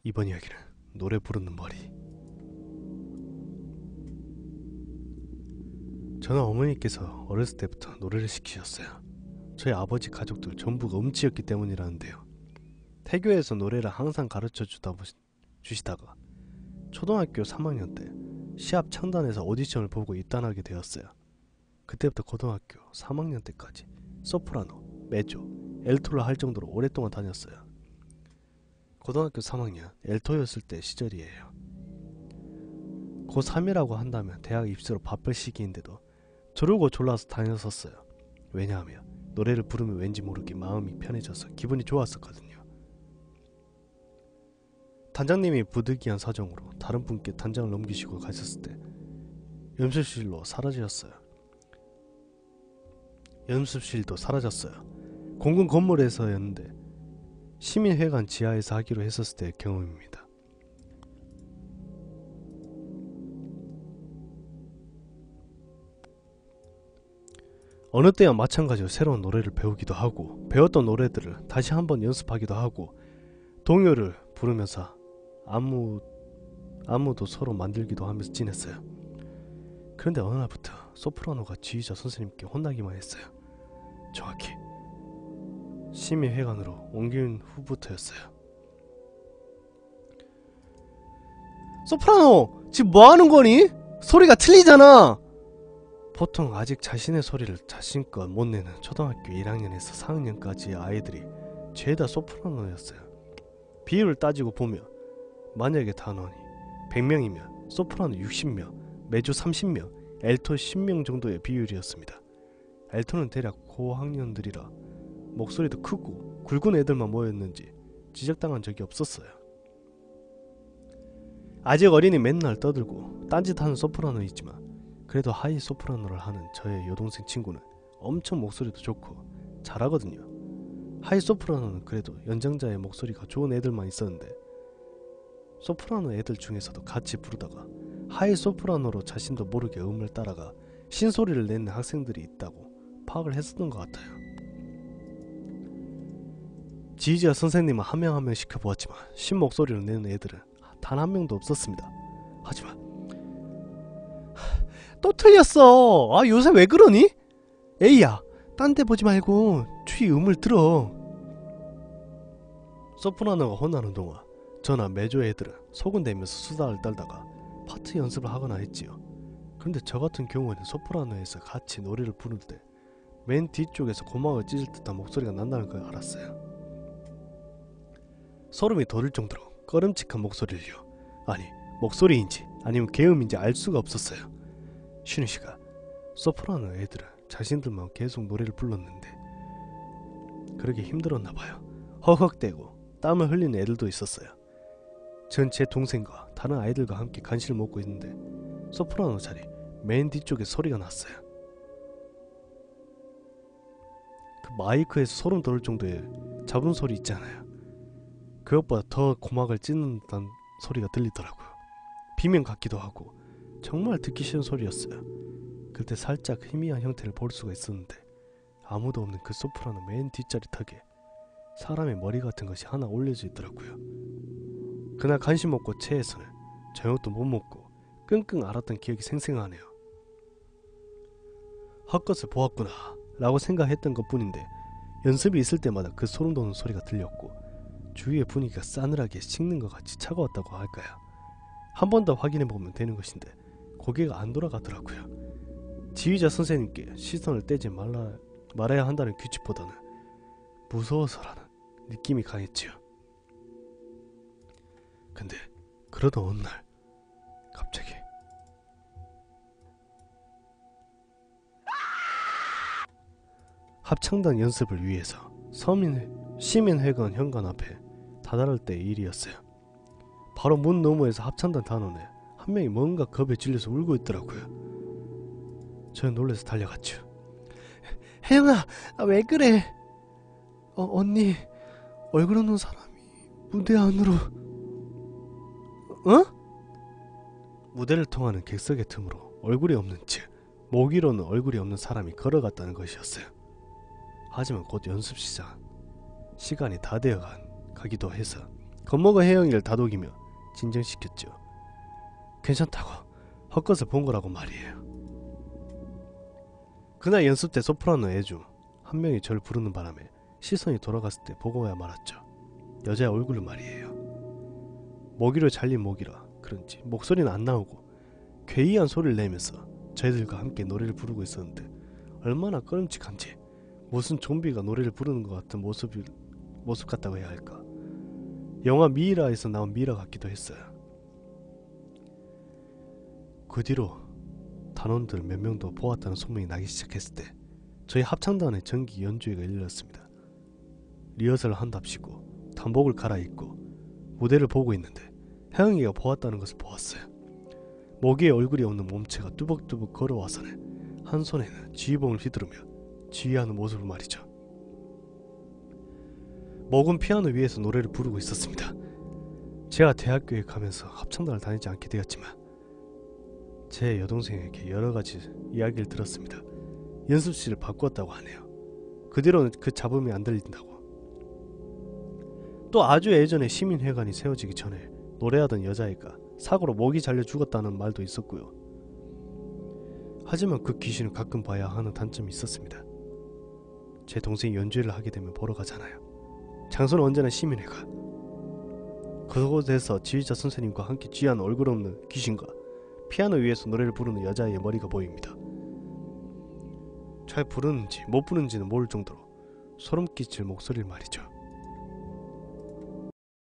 이번 이야기는 노래 부르는 머리. 저는 어머니께서 어렸을 때부터 노래를 시키셨어요. 저희 아버지 가족들 전부가 음치였기 때문이라는데요. 태교에서 노래를 항상 가르쳐 주시다가 초등학교 3학년 때 시합 창단에서 오디션을 보고 입단하게 되었어요. 그때부터 고등학교 3학년 때까지 소프라노, 메조, 엘토를 할 정도로 오랫동안 다녔어요. 고등학교 3학년 엘토였을 때 시절이에요. 고3이라고 한다면 대학 입시로 바쁠 시기인데도 저르고 졸라서 다녔었어요. 왜냐하면 노래를 부르면 왠지 모르게 마음이 편해져서 기분이 좋았었거든요. 단장님이 부득이한 사정으로 다른 분께 단장을 넘기시고 가셨을 때 연습실도 사라졌어요. 공군 건물에서였는데 시민회관 지하에서 하기로 했었을 때의 경험입니다. 어느 때와 마찬가지로 새로운 노래를 배우기도 하고 배웠던 노래들을 다시 한번 연습하기도 하고 동요를 부르면서 안무도 서로 만들기도 하면서 지냈어요. 그런데 어느 날부터 소프라노가 지휘자 선생님께 혼나기만 했어요. 정확히 심의회관으로 옮긴 후부터였어요. 소프라노! 지금 뭐하는 거니? 소리가 틀리잖아! 보통 아직 자신의 소리를 자신껏 못 내는 초등학교 1학년에서 4학년까지의 아이들이 죄다 소프라노였어요. 비율을 따지고 보면 만약에 단원이 100명이면 소프라노 60명, 메조 30명, 엘토 10명 정도의 비율이었습니다. 엘토는 대략 고학년들이라 목소리도 크고 굵은 애들만 모였는지 지적당한 적이 없었어요. 아직 어린이 맨날 떠들고 딴짓하는 소프라노 있지만 그래도 하이 소프라노를 하는 저의 여동생 친구는 엄청 목소리도 좋고 잘하거든요. 하이 소프라노는 그래도 연장자의 목소리가 좋은 애들만 있었는데 소프라노 애들 중에서도 같이 부르다가 하이 소프라노로 자신도 모르게 음을 따라가 신소리를 내는 학생들이 있다고 파악을 했었던 것 같아요. 지휘자 선생님은 한 명 한 명 시켜보았지만 신목소리를 내는 애들은 단 한 명도 없었습니다. 하지만 또 틀렸어. 아 요새 왜 그러니? 에이야 딴 데 보지 말고 주위 음을 들어. 소프라노가 혼나는 동안 저나 메조 애들은 소곤대면서 수다를 떨다가 파트 연습을 하거나 했지요. 그런데 저 같은 경우에는 소프라노에서 같이 노래를 부를 때 맨 뒤쪽에서 고막을 찢을 듯한 목소리가 난다는 걸 알았어요. 소름이 돋을 정도로 꺼름칙한 목소리를요. 아니 목소리인지 아니면 계음인지 알 수가 없었어요. 쉬는 시간 소프라노 애들은 자신들만 계속 노래를 불렀는데 그러게 힘들었나봐요. 허걱대고 땀을 흘리는 애들도 있었어요. 전 제 동생과 다른 아이들과 함께 간식을 먹고 있는데 소프라노 자리 맨 뒤쪽에 소리가 났어요. 그 마이크에서 소름 돋을 정도의 잡음 소리 있잖아요. 그것보다 더 고막을 찢는 듯한 소리가 들리더라고요. 비명 같기도 하고 정말 듣기 싫은 소리였어요. 그때 살짝 희미한 형태를 볼 수가 있었는데 아무도 없는 그 소프라노 맨 뒷자리턱에 사람의 머리 같은 것이 하나 올려져 있더라고요. 그날 간식 먹고 체해서는 저녁도 못 먹고 끙끙 앓았던 기억이 생생하네요. 헛것을 보았구나 라고 생각했던 것 뿐인데 연습이 있을 때마다 그 소름 돋는 소리가 들렸고 주위의 분위기가 싸늘하게 식는 것 같이 차가웠다고 할까요? 한 번 더 확인해보면 되는 것인데 고개가 안 돌아가더라고요. 지휘자 선생님께 시선을 떼지 말아야 한다는 규칙보다는 무서워서라는 느낌이 강했지요. 근데 그러던 어느 날 갑자기 합창단 연습을 위해서 시민회관 현관 앞에 다다를 때의 일이었어요. 바로 문 너머에서 합창단 단원에 한 명이 뭔가 겁에 질려서 울고 있더라고요. 저는 놀라서 달려갔죠. 혜영아 왜 그래? 언니 얼굴 없는 사람이 무대 안으로 무대를 통하는 객석의 틈으로 얼굴이 없는 즉 목 위로는 얼굴이 없는 사람이 걸어갔다는 것이었어요. 하지만 곧 연습 시간이 다 되어 가기도 해서 겁먹은 혜영이를 다독이며 진정시켰죠. 괜찮다고 헛것을 본 거라고 말이에요. 그날 연습 때 소프라노 애주 한 명이 저를 부르는 바람에 시선이 돌아갔을 때 보고야 말았죠. 여자의 얼굴을 말이에요. 모기로 잘린 모기라 그런지 목소리는 안 나오고 괴이한 소리를 내면서 저희들과 함께 노래를 부르고 있었는데 얼마나 꺼림칙한지 무슨 좀비가 노래를 부르는 것 같은 모습 같다고 해야 할까. 영화 미이라에서 나온 미이라 같기도 했어요. 그 뒤로 단원들 몇 명도 보았다는 소문이 나기 시작했을 때 저희 합창단의 정기 연주회가 열렸습니다. 리허설을 한답시고 단복을 갈아입고 무대를 보고 있는데 혜영이가 보았다는 것을 보았어요. 모기의 얼굴이 없는 몸체가 뚜벅뚜벅 걸어와서는 한 손에는 지휘봉을 휘두르며 지휘하는 모습을 말이죠. 목은 피아노 위에서 노래를 부르고 있었습니다. 제가 대학교에 가면서 합창단을 다니지 않게 되었지만 제 여동생에게 여러가지 이야기를 들었습니다. 연습실을 바꾸었다고 하네요. 그 뒤로는 그 잡음이 안 들린다고. 또 아주 예전에 시민회관이 세워지기 전에 노래하던 여자애가 사고로 목이 잘려 죽었다는 말도 있었고요. 하지만 그 귀신을 가끔 봐야 하는 단점이 있었습니다. 제 동생이 연주회를 하게 되면 보러 가잖아요. 장소는 언제나 시민회관. 그곳에서 지휘자 선생님과 함께 지휘하는 얼굴 없는 귀신과 피아노 위에서 노래를 부르는 여자의 머리가 보입니다. 잘 부르는지 못 부르는지는 모를 정도로 소름 끼칠 목소리를 말이죠.